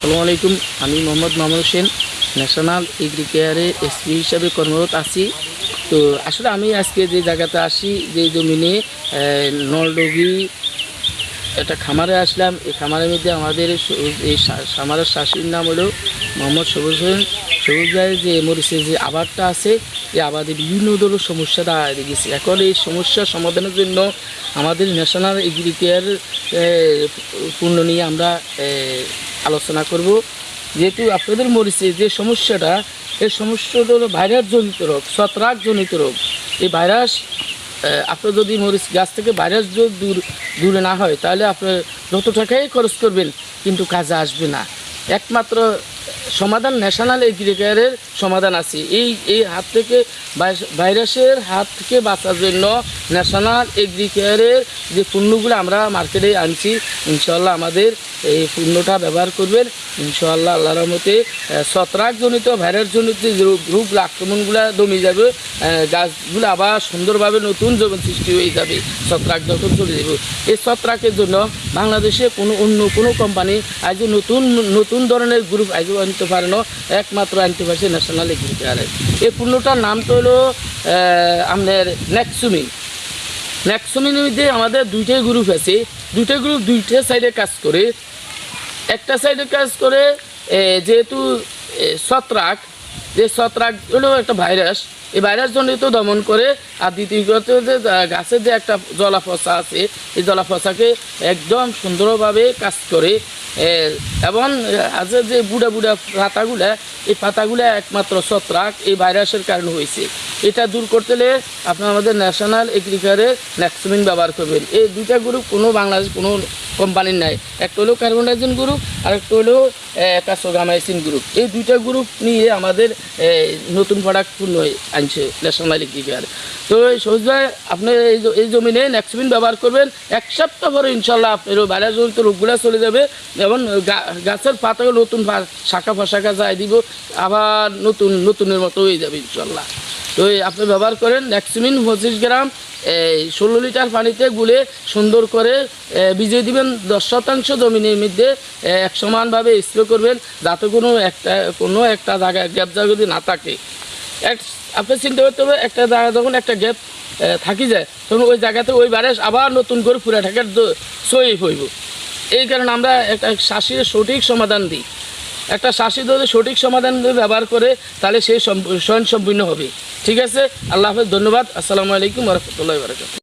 আসসালামু আলাইকুম। আমি মোহাম্মদ মামুন হোসেন, ন্যাশনাল এগ্রিকেয়ারে এসপি হিসাবে কর্মরত আছি। তো আসলে আমি আজকে যে জায়গাতে আসি, যে জমিনে নলডগি একটা খামারে আসলাম। এই খামারের মধ্যে আমাদের এই খামারের শাশুড়ির নাম হলো মোহাম্মদ সবুজ হোসেন। সবুজ ভাইয়ের যে মরিচের যে আবাদটা আছে, এই আবাদে বিভিন্ন ধরনের সমস্যা দেখা গেছে। এখন এই সমস্যার সমাধানের জন্য আমাদের ন্যাশনাল এগ্রিকেয়ার পূর্ণ নিয়ে আমরা আলোচনা করব। যেহেতু আপনাদের মরিচে যে সমস্যাটা, এই সমস্যাটা হলো ভাইরাস জনিত রোগ, ছত্রাক জনিত রোগ। এই ভাইরাস আপনার যদি মরিচ গাছ থেকে ভাইরাস যদি দূরে না হয়, তাহলে আপনার যত টাকাই খরচ করবেন কিন্তু কাজে আসবে না। একমাত্র সমাধান ন্যাশনাল এগ্রিকেয়ারের সমাধান আছে। এই হাত থেকে, ভাইরাসের হাত থেকে বাঁচার জন্য ন্যাশনাল এগ্রিকেয়ারের যে পণ্যগুলো আমরা মার্কেটে আনছি, ইনশাআল্লাহ আমাদের এই পণ্যটা ব্যবহার করবেন। ইনশাআল্লাহ আল্লাহর রহমতে ছত্রাকজনিত ভাইরাসজনিত যে রোগ আক্রমণগুলো দমে যাবে, গাছগুলো আবার সুন্দরভাবে নতুন জীবন সৃষ্টি হয়ে যাবে। ছত্রাক যখন চলে যাবে, এই ছত্রাকের জন্য বাংলাদেশে অন্য কোনো কোম্পানি আজ নতুন ধরনের গ্রুপ আজও আনতে পারে না, একমাত্র আনতে পারছে ন্যাশনাল এগ্রিকেয়ারের। এই পণ্যটার নাম তো হলো আপনার নেক্সুমিন। নেক্সুমিনের মধ্যে আমাদের দুইটাই গ্রুপ আছে। দুইটা গ্রুপ দুইটা সাইডে কাজ করে। একটা সাইডে কাজ করে যেহেতু ছত্রাক, যে ছত্রাক হলো একটা ভাইরাস, এই ভাইরাস জনিত দমন করে। আর দ্বিতীয়ত যে গাছের যে একটা জলাফসা আছে, এই জলাফসাকে একদম সুন্দরভাবে কাজ করে। এবং আজ যে বুড়া পাতাগুলা, এই পাতাগুলা একমাত্র ছত্রাক এই ভাইরাসের কারণে হয়েছে। এটা দূর করতে হলে আপনার আমাদের ন্যাশনাল এগ্রিকালচারের নেক্সুমিন ব্যবহার করবেন। এই দুইটা গ্রুপ কোনো বাংলাদেশ কোনো কোম্পানির নাই। একটা হলো কার্বনডাইজিন গ্রুপ, আর একটা হলো কার্বোগামাইসিন গ্রুপ। এই দুইটা গ্রুপ নিয়ে আমাদের নতুন প্রোডাক্ট পূর্ণ আনছে ন্যাশনাল এগ্রিকালচার। তো সহজ ভাই, আপনি এই জমিনে নেক্সুমিন ব্যবহার করবেন। এক সপ্তাহ পরে ইনশাল্লাহ আপনার ভাইরাসজনিত রোগগুলো চলে যাবে এবং গাছের পাতাগুলো নতুন শাখা ফাঁকা যায় দিব, আবার নতুনের মতো হয়ে যাবে ইনশাল্লাহ। তো আপনি ব্যবহার করেন নেক্সুমিন 25 গ্রাম 16 লিটার পানিতে গুলে সুন্দর করে ভিজিয়ে দিবেন। 10% জমিনের মধ্যে এক সমানভাবে স্প্রে করবেন, যাতে কোনো একটা জায়গায় গ্যাপ যদি না থাকে। আপনি চিন্তা করতে হবে, একটা জায়গা যখন একটা গ্যাপ থাকি যায়, তখন ওই জায়গাতে ওই ভাইরাস আবার নতুন করে পুরা ঢাকার সই হইব। এই কারণে আমরা একটা শ্বাসের সঠিক সমাধান দিই। একটা শ্বাসী যদি সঠিক সমাধান ব্যবহার করে, তাহলে সেই স্বয়ংসম্পূর্ণ হবে। ঠিক আছে, আল্লাহ হাফেজ, ধন্যবাদ। আসসালামু আলাইকুম ওয়া রাহমাতুল্লাহি ওয়া বারাকাতুহু।